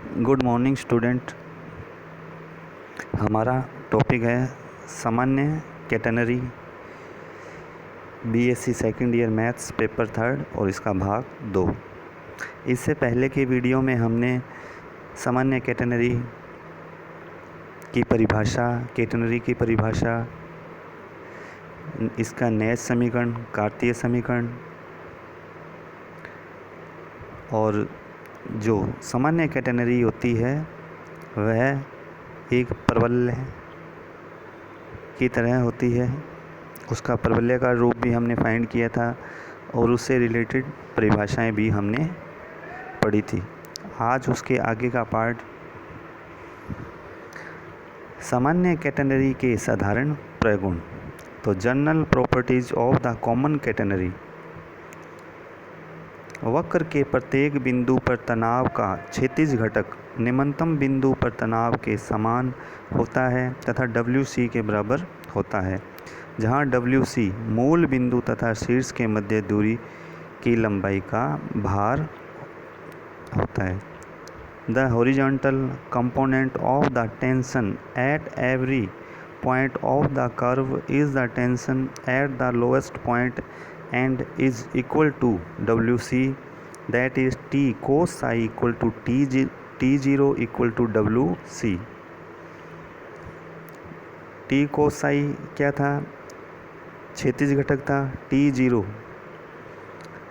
Good morning student. हमारा topic है सामान्य catenary BSc second year maths paper third और इसका भाग 2। इससे पहले की वीडियो में हमने सामान्य कैटेनरी की परिभाषा, इसका नैज समीकरण, कार्तीय समीकरण और जो सामान्य कैटेनरी होती है वह एक परवलय की तरह होती है। उसका परवलय का रूप भी हमने फाइंड किया था और उससे रिलेटेड परिभाषाएं भी हमने पढ़ी थी। आज उसके आगे का पार्ट सामान्य कैटेनरी के साधारण प्रगुण। तो general properties of the common catenary. वक्र के प्रत्येक बिंदु पर तनाव का क्षैतिज घटक निम्नतम बिंदु पर तनाव के समान होता है तथा WC के बराबर होता है, जहां WC मूल बिंदु तथा शीर्ष के मध्य दूरी की लंबाई का भार होता है। The horizontal component of the tension at every point of the curve is the tension at the lowest point and is equal to WC, that is T cos psi equal to T0 equal to WC। T cos psi क्या था? क्षैतिज घटक था। T0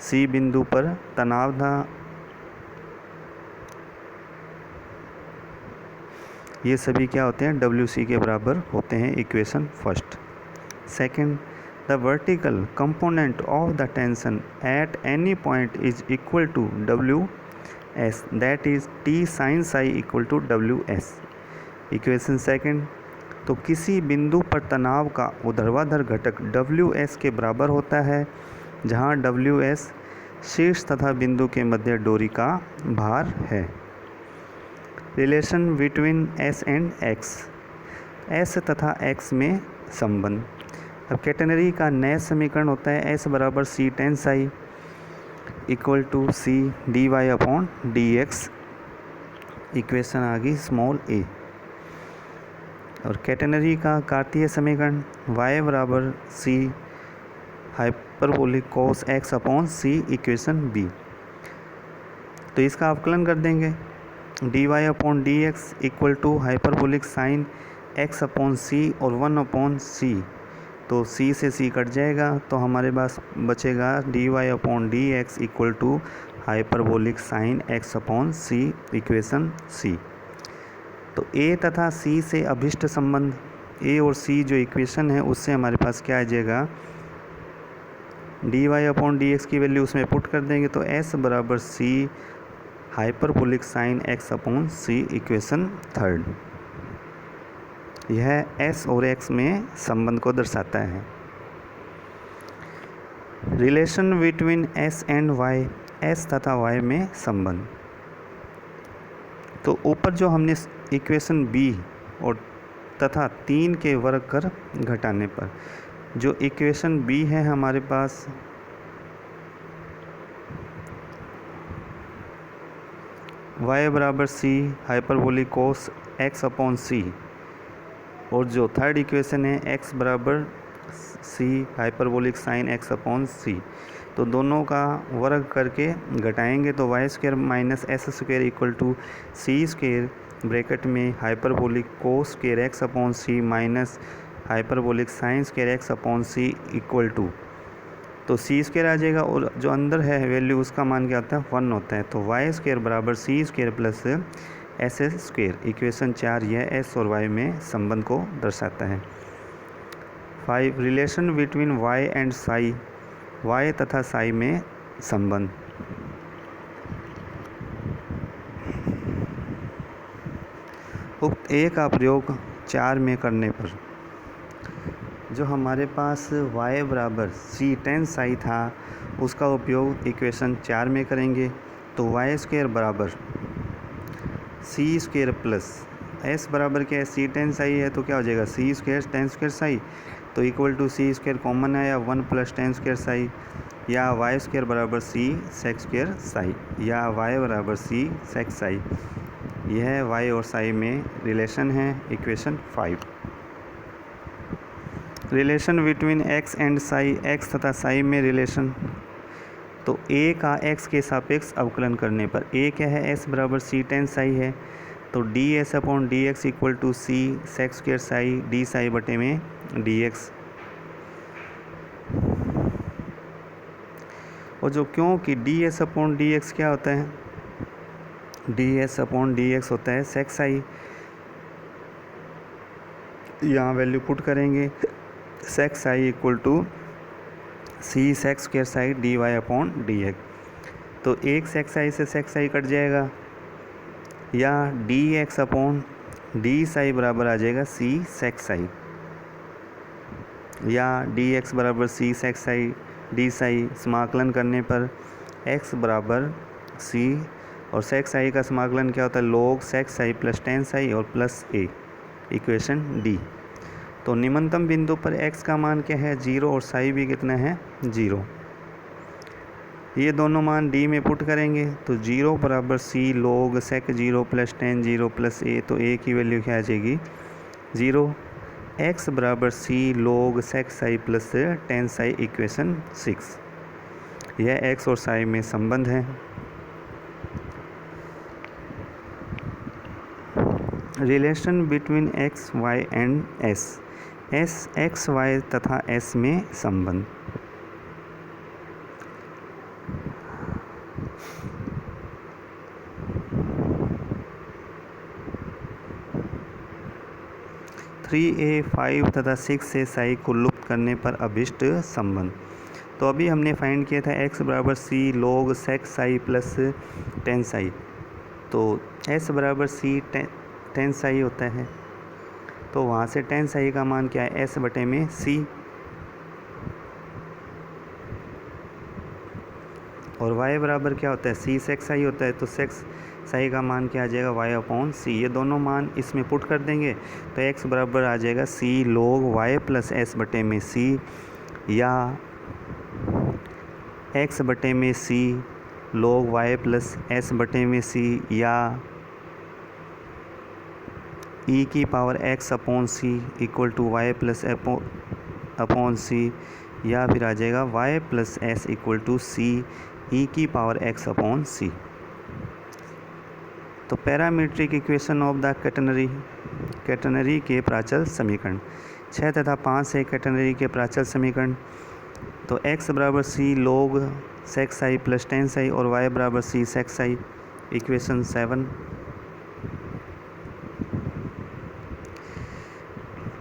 C बिंदु पर तनाव था। ये सभी क्या होते हैं? WC के बराबर होते हैं। Equation first. Second, the vertical component of the tension at any point is equal to WS, that is T sin psi equal to WS। Equation second, तो किसी बिंदु पर तनाव का ऊर्ध्वाधर घटक WS के बराबर होता है, जहां WS शीर्ष तथा बिंदु के मध्य डोरी का भार है। Relation between S and X, S तथा X में संबंध। अब कैटेनरी का नैज समीकरण होता है S बराबर C tan psi equal to C dy upon dx। Equation आ गई स्मॉल a। और कैटेनरी का कार्तीय समीकरण y बराबर C hyperbolic cos x upon C equation b। तो इसका अवकलन कर देंगे। dy upon dx equal to hyperbolic sine x upon C और 1 अपॉन C, तो C से C कट जाएगा, तो हमारे पास बचेगा dy upon dx equal to hyperbolic sine x upon C equation C। तो A तथा C से अभिष्ट संबंध, A और C जो इक्वेशन है उससे हमारे पास क्या आ जाएगा? dy अपॉन dx की वैल्यू उसमें पुट कर देंगे, तो S बराबर C hyperbolic sine x upon C equation third. यह S और X में संबंध को दर्शाता है। Relation between S and Y, S तथा Y में संबंध। तो ऊपर जो हमने इक्वेशन B और तथा 3 के वर्ग कर घटाने पर जो इक्वेशन B है हमारे पास, y बराबर C hyperbolic cos x upon C, और जो थर्ड इक्वेशन है x बराबर C hyperbolic sine x upon C, तो दोनों का वर्ग करके घटाएंगे तो Y square minus S square equal to C square bracket में hyperbolic cos square x upon C minus hyperbolic sine square x upon C equal to, तो C square आ जाएगा और जो अंदर है वैल्यू उसका मान क्या होता है? 1 होता है। तो वाई स्क्वायर बराबर C square plus S square. Equation 4 यह S और Y में संबंध को दर्शाता है। 5 relation between Y and Sai, Y तथा साई में संबंध। उक्त A का प्रयोग 4 में करने पर जो हमारे पास y बराबर C tan psi था उसका उपयोग इक्वेशन 4 में करेंगे, तो वाई स्क्वायर बराबर C स्क्वायर प्लस S बराबर क्या है? C tan psi है, तो क्या हो जाएगा? C square tan square psi, तो equal to C square common आया 1 प्लस tan स्क्वायर psi, या वाई स्क्वायर बराबर C sec स्क्वायर psi, या y बराबर C sec psi। यह वाई और साई में रिलेशन है। Equation 5। Relation between X and psi, X तथा साई में रिलेशन। तो ए का एक्स के सापेक्ष अवकलन करने पर ए क्या है, एस बराबर सी टेन साई है, तो D S upon D X equal to C sec square psi D psi बटे में डी एक्स। और जो क्योंकि D S upon D X क्या होता है, D S upon D X होता है सेक्स साई, यहाँ वैल्यू पुट करेंगे, sec psi equal to C sec square psi D Y upon D X. तो एक सेक्स साई से सेक्स साई कट जाएगा, या D x upon D Sai बराबर आ जाएगा सी सेक्स साई, या डी एक्स बराबर सी सेक्स साई डी साई। समाकलन करने पर एक्स बराबर सी और सेक्स साई का समाकलन क्या होता है, log sex Sai plus ten Sai और प्लस ए। Equation D. तो निम्नतम बिंदु पर x का मान क्या है, 0, और साई भी कितना है, 0। ये दोनों मान d में पुट करेंगे तो 0 बराबर c log sec 0 plus ten 0 plus a, तो a की वैल्यू क्या आ जाएगी, 0। x बराबर c log sec Sai plus ten Sai. Equation 6। यह x और साई में संबंध है। Relation between x, y and s, s, x, y तथा s में संबंध। थ्री ए 5 तथा 6 से साई को लुप्त करने पर अभिष्ट संबंध। तो अभी हमने फाइंड किया था x बराबर c log sec Sai plus ten Sai, तो s बराबर c टेन साई होता है, तो वहाँ से टेन साई का मान क्या है, s बटे में c, और y बराबर क्या होता है, c सेक्स साई होता है, तो सेक्स साई का मान क्या आ जाएगा, y अपॉन c। ये दोनों मान इसमें पुट कर देंगे तो x बराबर आ जाएगा c log y plus s बटे में c, या x बटे में c log y plus s बटे में c, या e की power x upon c equal to y plus upon c, या फिर आ जाएगा y plus s equal to c e की पावर x अपॉन c। तो parametric equation of the catenary के प्राचल समीकरण 6 तथा 5 से कैटेनरी के प्राचल समीकरण। तो x बराबर c log sec Sai plus ten Sai और y बराबर c sec साई। इक्वेशन 7।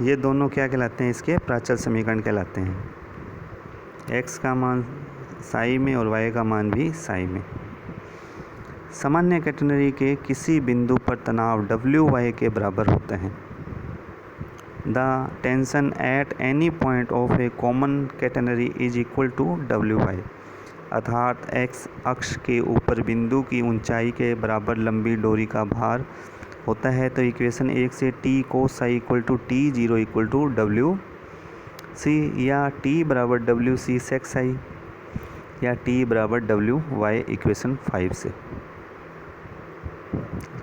ये दोनों क्या कहलाते हैं, इसके प्राचल समीकरण कहलाते हैं। x का मान साई में और y का मान भी साई में। सामान्य कैटेनरी के किसी बिंदु पर तनाव WY के बराबर होते हैं। The tension at any point of a common catenary is equal to WY, अर्थात x अक्ष के ऊपर बिंदु की ऊंचाई के बराबर लंबी डोरी का भार होता है। तो इक्वेशन 1 से t cos psi equal to T0 equal to WC, या t बराबर WC सेक साई, या t बराबर WY। इक्वेशन 5 से,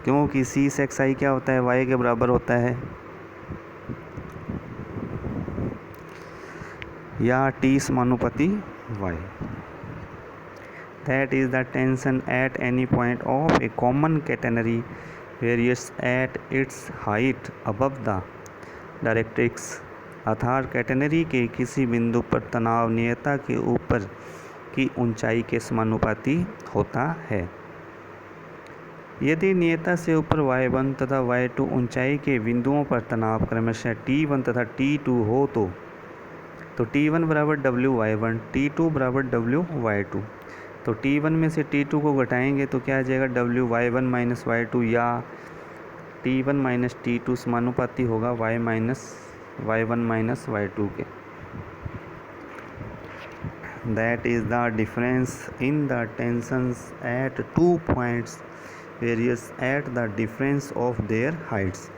क्योंकि c सेक साई क्या होता है, y के बराबर होता है, या t समानुपाती y। That is the tension at any point of a common catenary varies at its height above the directrix, अर्थात कैटेनरी के किसी बिंदु पर तनाव नियता के ऊपर की ऊंचाई के समानुपाती होता है। यदि नियता से ऊपर y1 तथा y2 ऊंचाई के बिंदुओं पर तनाव क्रमशः t1 तथा t2 हो तो t1 बराबर WY1, t2 बराबर WY2। तो t1 में से t2 को घटाएंगे तो क्या आ जाएगा, WY1 माइनस y2, या t1 माइनस t2 समानुपाती होगा y1 माइनस y2 के। That is the difference in the tensions at two points varies at the difference of their heights,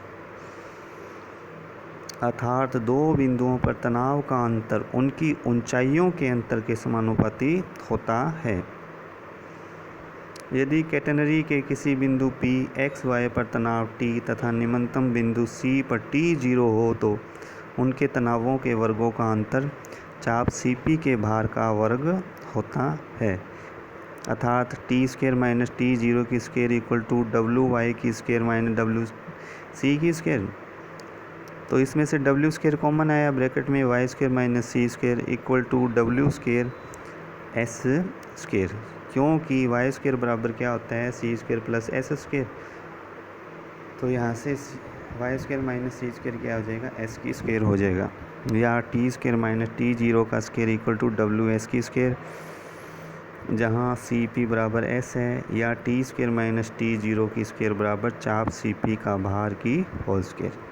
अर्थात दो बिंदुओं पर तनाव का अंतर उनकी ऊंचाइयों के अंतर के समानुपाती होता है। यदि कैटेनरी के किसी बिंदु P x y पर तनाव T तथा निम्नतम बिंदु C पर T 0 हो तो उनके तनावों के वर्गों का अंतर चाप CP के भार का वर्ग होता है, अर्थात T square minus T zero की square equal to W Y की स्क्वायर माइनस डब्ल्यू सी की स्क्वायर। तो इसमें से डब्ल्यू स्क्वायर कॉमन आया, ब्रैकेट में Y square minus C square equal to W square S square, क्योंकि वाई स्क्वायर बराबर क्या होता है C square plus S square. तो यहाँ से Y square minus C square क्या हो जाएगा एस की स्क्वायर हो जाएगा, या T square minus T zero का square equal to W S की स्क्वायर, जहाँ सी पी बराबर एस है, या T square minus T zero की स्क्वायर बराबर चाप सी पी का भार की होल स्क्वायर।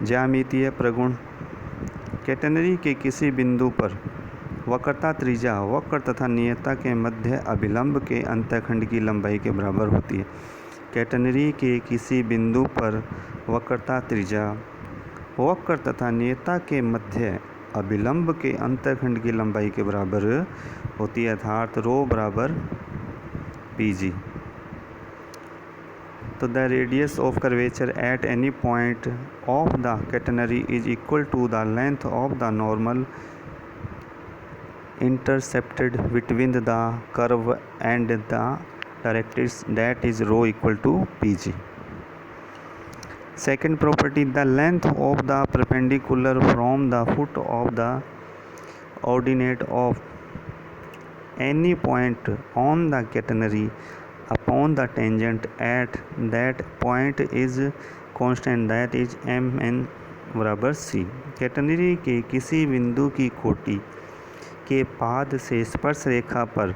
ज्यामितीय प्रगुण। कैटेनरी के किसी बिंदु पर वक्रता त्रिज्या वक्र तथा नियता के मध्य अभिलंब के अंतःखंड की लंबाई के बराबर होती है। कैटेनरी के किसी बिंदु पर वक्रता त्रिज्या वक्र तथा नियता के मध्य अभिलंब के अंतःखंड की लंबाई के बराबर होती है, अर्थात रो बराबर PG। तो the radius of curvature at any point of the catenary is equal to the length of the normal intercepted between the curve and the directrix, that is rho equal to PG. Second property, the length of the perpendicular from the foot of the ordinate of any point on the catenary upon the tangent at that point is constant, that is mn बराबर c। Catenary के किसी बिंदु की कोटि के पाद से स्पर्श रेखा पर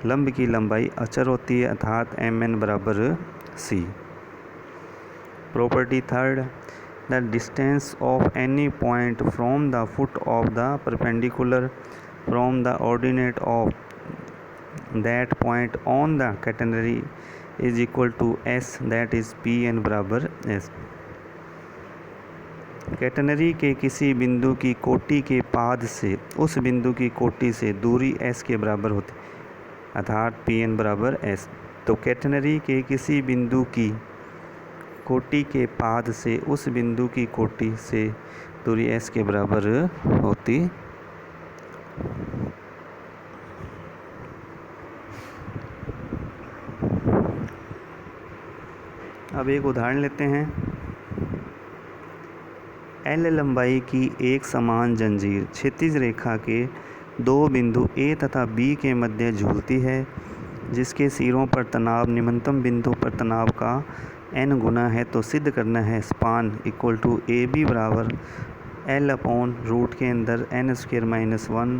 लंब की लंबाई अचर होती है, अर्थात mn बराबर c। Property third, the distance of any point from the foot of the perpendicular from the ordinate of that point on the catenary is equal to s, that is pn बराबर s। Catenary के किसी बिंदु की कोटि के पाद से उस बिंदु की कोटि से दूरी s के बराबर होती है, अर्थात pn बराबर s। तो कैटेनरी के किसी बिंदु की कोटि के पाद से उस बिंदु की कोटि से दूरी s के बराबर होती। अब एक उदाहरण लेते हैं। L लंबाई की एक समान जंजीर क्षैतिज रेखा के दो बिंदु A तथा B के मध्य झूलती है, जिसके सिरों पर तनाव निम्नतम बिंदु पर तनाव का n गुना है। तो सिद्ध करना है स्पान इक्वल टू AB बराबर L अपॉन रूट के अंदर n स्क्वायर माइनस 1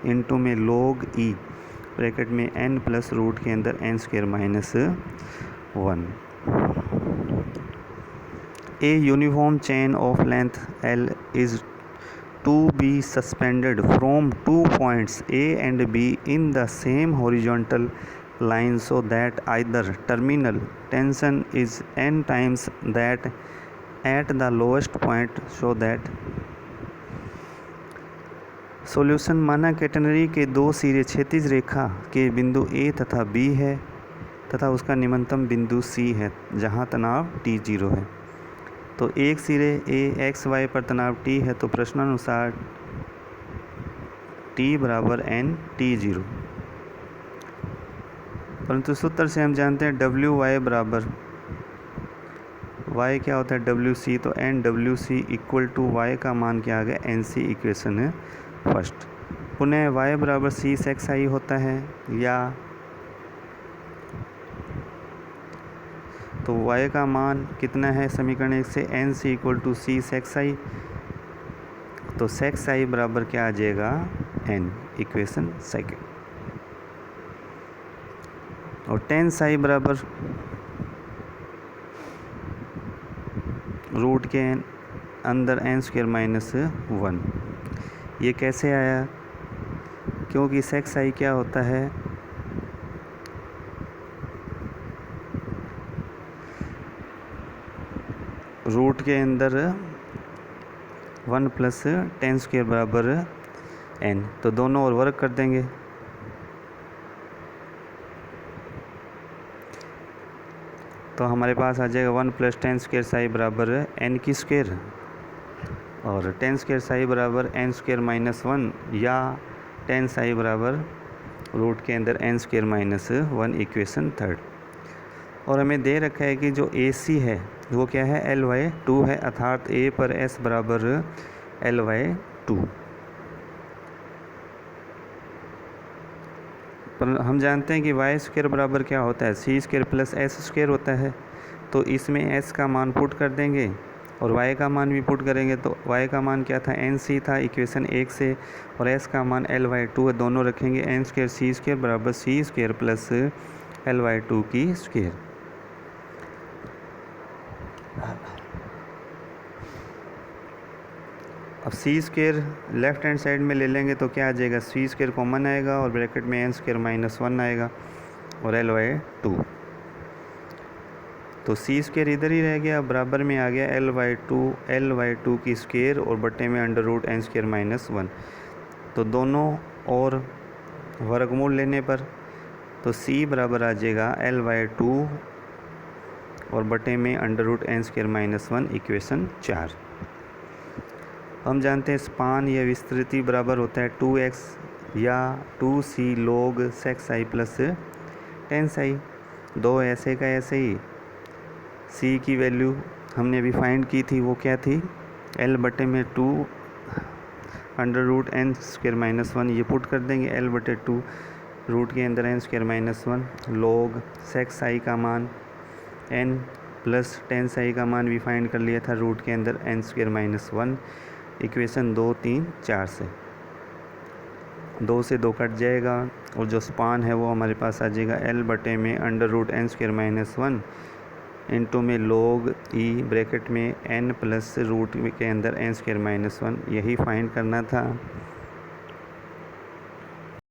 इंटू में log E ब्रैकेट में n प्लस रूट के अंदर n square minus 1। A uniform chain of length L is to be suspended from 2 points A and B in the same horizontal line so that either terminal tension is n times that at the lowest point, so that solution. माना catenary के दो सिरे क्षैतिज रेखा के बिंदु A तथा B है तथा उसका निम्नतम बिंदु C है, जहाँ तनाव T0 है। तो एक सिरे A x y पर तनाव T है, तो प्रश्नानुसार T बराबर n T0, परंतु सूत्र से हम जानते हैं डब्ल्यू वाई बराबर y क्या होता है WC, तो n WC equal to y का मान क्या आ गया NC इक्वेशन है फर्स्ट। पुनः y बराबर C सेक्स आई होता है, या तो y का मान कितना है समीकरण 1 से NC equal to C sec psi, तो सेक्स आई बराबर क्या आ जाएगा n इक्वेशन सेकेंड। और टेन साई बराबर रूट के अंदर n स्क्वायर माइनस 1। ये कैसे आया, क्योंकि सेक्स आई क्या होता है रूट के अंदर 1 प्लस टेन स्क्वेयर बराबर n। तो दोनों और वर्क कर देंगे। तो हमारे पास आ जाएगा 1 प्लस टेन स्क्वेयर साई बराबर n की स्क्वेयर, और टेन स्क्वेयर साई बराबर n स्क्वेयर माइनस 1, या टेन साई बराबर रूट के अंदर n square minus 1, equation third. और हमें दे रखा है कि जो AC है वो क्या है, Ly2 है, अर्थात A पर S बराबर Ly2। पर हम जानते हैं कि वाई स्क्वेयर बराबर क्या होता है, C square plus S square होता है। तो इसमें एस का मान पुट कर देंगे और वाई का मान भी पुट करेंगे। तो वाई का मान क्या था, एन सी था इक्वेशन 1 से, और एस का मान Ly2 है। दोनों रखेंगे, एन स्क्वेयर सी स्क्वेयर बराबर सी स्क्वेयर प्लस Ly2 की स्क्वेयर। अब C square left hand side में ले लेंगे तो क्या आ जाएगा, सी स्क्वेयर कॉमन आएगा और ब्रैकेट में एन स्क्वेयर माइनस 1 आएगा और Ly2। तो सी स्क्वेयर इधर ही रह गया, बराबर में आ गया Ly2 की स्क्वेयर और बट्टे में under root n square minus 1। तो दोनों और वर्गमूल लेने पर तो सी बराबर आ जाएगा Ly2 और बटे में under root n square minus 1, equation 4। हम जानते हैं स्पान या विस्तृति बराबर होता है 2x या 2c log sec i plus ten Sai. दो ऐसे का ऐसे ही। c की वैल्यू हमने अभी फाइंड की थी, वो क्या थी, l बटे में 2 under root n square minus 1, ये पुट कर देंगे, l बटे 2 रूट के अंदर n square minus 1 log sec i का मान n प्लस टेन साई का मान भी फाइंड कर लिया था, रूट के अंदर एन स्क्वेयर माइनस 1, इक्वेशन 2, 3, 4 से। 2 से 2 कट जाएगा और जो स्पान है वो हमारे पास आ जाएगा l बटे में under root n square minus 1 इंटू में log e ब्रैकेट में n प्लस रूट के अंदर एन स्क्वेयर माइनस 1, यही फाइंड करना था।